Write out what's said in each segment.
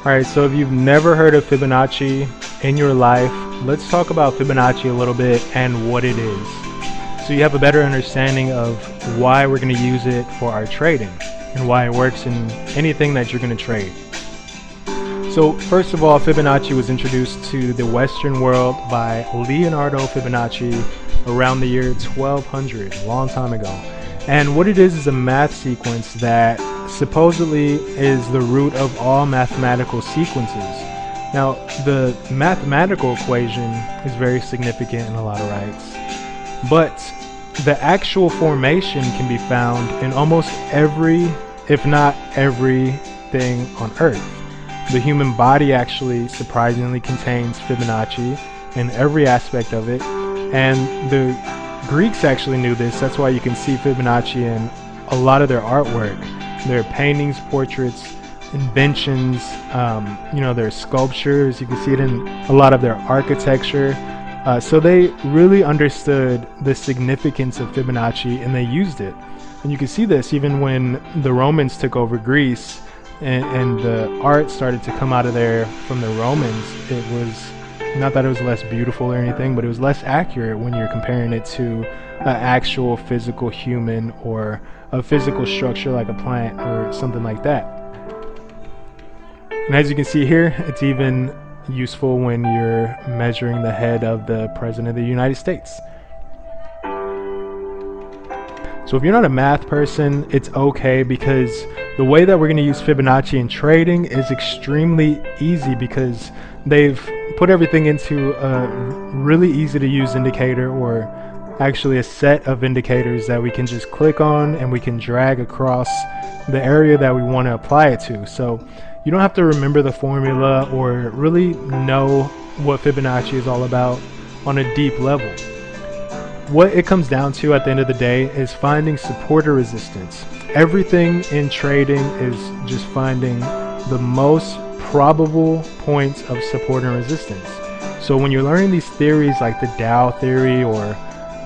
Alright, so if you've never heard of Fibonacci in your life, let's talk about Fibonacci a little bit and what it is. So you have a better understanding of why we're going to use it for our trading and why it works in anything that you're going to trade. So first of all, Fibonacci was introduced to the Western world by Leonardo Fibonacci around the year 1200, a long time ago. And what it is a math sequence that supposedly is the root of all mathematical sequences. Now, the mathematical equation is very significant in a lot of rights, but the actual formation can be found in almost every, if not everything on Earth. The human body actually surprisingly contains Fibonacci in every aspect of it, and the Greeks actually knew this. That's why you can see Fibonacci in a lot of their artwork, their paintings, portraits, inventions, their sculptures. You can see it in a lot of their architecture. So they really understood the significance of Fibonacci and they used it. And you can see this even when the Romans took over Greece and the art started to come out of there from the Romans. It was not that it was less beautiful or anything, but it was less accurate when you're comparing it to an actual physical human or a physical structure like a plant or something like that. And as you can see here, it's even useful when you're measuring the head of the President of the United States. So if you're not a math person, it's okay, because the way that we're going to use Fibonacci in trading is extremely easy because they've put everything into a really easy to use indicator, or actually a set of indicators that we can just click on and we can drag across the area that we want to apply it to. So you don't have to remember the formula or really know what Fibonacci is all about on a deep level. What it comes down to at the end of the day is finding support or resistance. Everything in trading is just finding the most probable points of support and resistance. So when you're learning these theories like the Dow theory or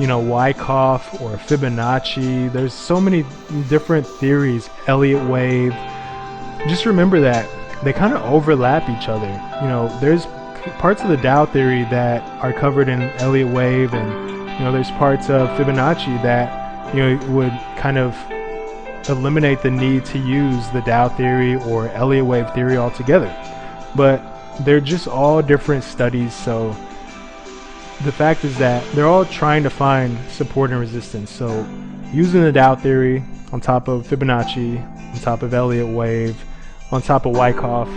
Wyckoff or Fibonacci, there's so many different theories, Elliott wave, just remember that they kind of overlap each other. There's parts of the Dow theory that are covered in Elliott wave, and there's parts of Fibonacci that would kind of eliminate the need to use the Dow theory or Elliott wave theory altogether. But they're just all different studies, so the fact is that they're all trying to find support and resistance. So using the Dow theory on top of Fibonacci, on top of Elliott wave, on top of Wyckoff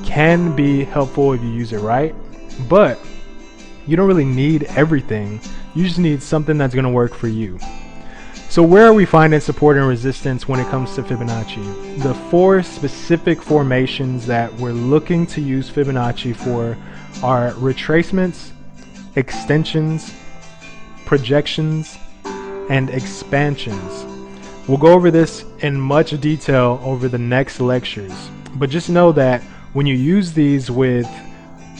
can be helpful if you use it right, but you don't really need everything. You just need something that's going to work for you. So where are we finding support and resistance when it comes to Fibonacci? The four specific formations that we're looking to use Fibonacci for are retracements, extensions, projections, and expansions. We'll go over this in much detail over the next lectures, but just know that when you use these with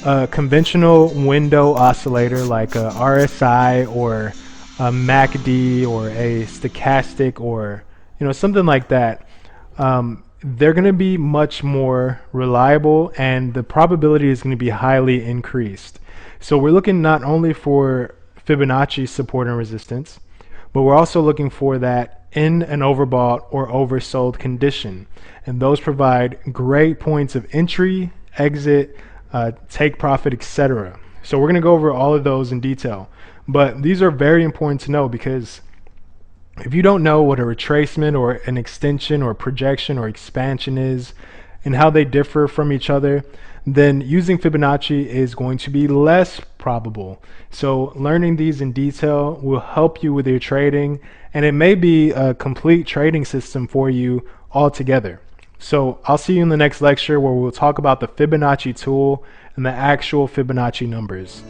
a conventional window oscillator like a RSI or a MACD or a stochastic or something like that, they're going to be much more reliable and the probability is going to be highly increased. So we're looking not only for Fibonacci support and resistance, but we're also looking for that in an overbought or oversold condition, and those provide great points of entry, exit, take profit, etc. So we're going to go over all of those in detail, but these are very important to know, because if you don't know what a retracement or an extension or projection or expansion is and how they differ from each other, then using Fibonacci is going to be less probable. So learning these in detail will help you with your trading, and it may be a complete trading system for you altogether. So I'll see you in the next lecture where we'll talk about the Fibonacci tool and the actual Fibonacci numbers.